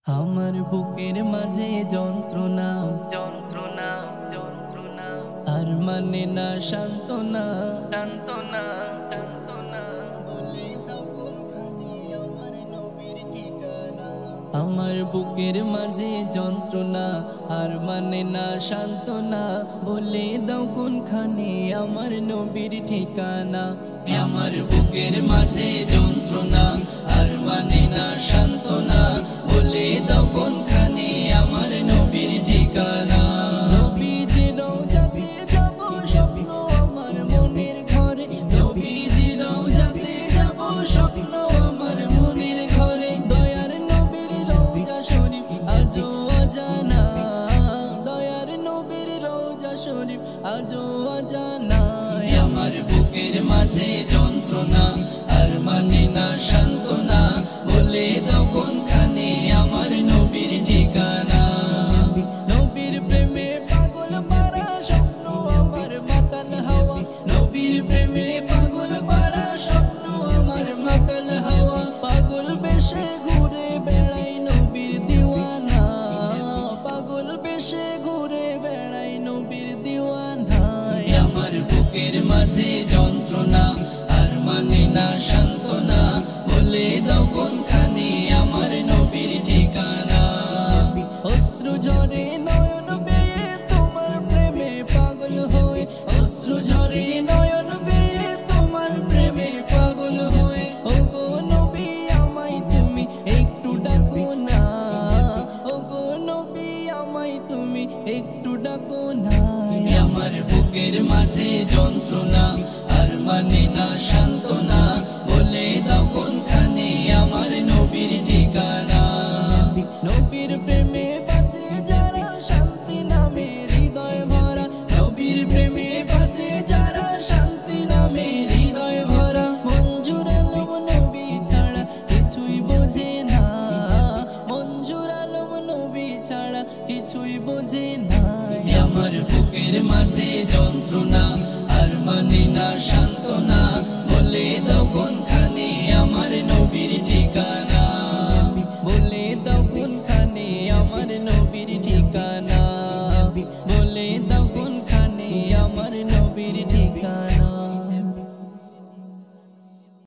আমার বুকের মাঝে যন্ত্রণা যন্ত্রণা যন্ত্রণা আর মানে না সান্ত্বনা সান্ত্বনা সান্ত্বনা বলে দাও কোনখানে আমার নবীর ঠিকানা। আমার বুকের মাঝে যন্ত্রণা আর মানে না সান্ত্বনা বলে দাও কোনখানে আমার নবীর ঠিকানা। আমার বুকের মাঝে যন্ত্রণা আর মানে না সান্ত্বনা বলে দাও কোনখানে আমার নবীর ঠিকানা। নবীজির রওজাতে যাব স্বপ্ন আমার মনের ঘরে, নবীজির রওজাতে যাব স্বপ্ন আমার মনের ঘরে। দয়ার নবীর রওজা শরীফ আজও অজানা, দয়ার নবীর রওজা শরীফ আজও অজানা। আমার বুকের মাঝে যন্ত্রণা আর মানে না সান্ত্বনা বলে দাও কোনখানে আমার নবীর ঠিকানা। নবীর প্রেমে পাগল পারা স্বপ্ন আমার মাতাল হাওয়া, নবীর প্রেমে পাগল পারা স্বপ্ন আমার মাতাল হাওয়া। পাগল বেশে ঘুরে বেড়াই নবীর দিওয়ানা, পাগল বেশে ঘুরে বেড়াই নবীর দিওয়ানা। আমার বুকের মাঝে যন্ত্রণা আর মানে না সান্ত্বনা বলে দাও কোনখানে আমার নবীর ঠিকানা। অশ্রু ঝরে নয়ন বেয়ে তোমার প্রেমে পাগল হয়ে, অশ্রু ঝরে নয়ন বেয়ে তোমার প্রেমে পাগল হয়ে। ওগো নবী আমায় তুমি একটু ডাকো না, ওগো নবী আমায় তুমি একটু ডাকো না। আমার বুকের মাঝে যন্ত্রণা আর মানে না সান্ত্বনা বলে দাও কোনখানে আমার নবীর ঠিকানা। নবীর প্রেমে বাঁচে যারা শান্তি নামে হৃদয় ভরা, নবীর প্রেমে বাঁচে যারা শান্তি নামে হৃদয় ভরা। মঞ্জুর আলম নবী ছাড়া কিছুই বোঝে না, মঞ্জুর আলম নবী ছাড়া কিছুই বোঝে না। আমার বুকের মাঝে যন্ত্রণা আর মানে না শান্তি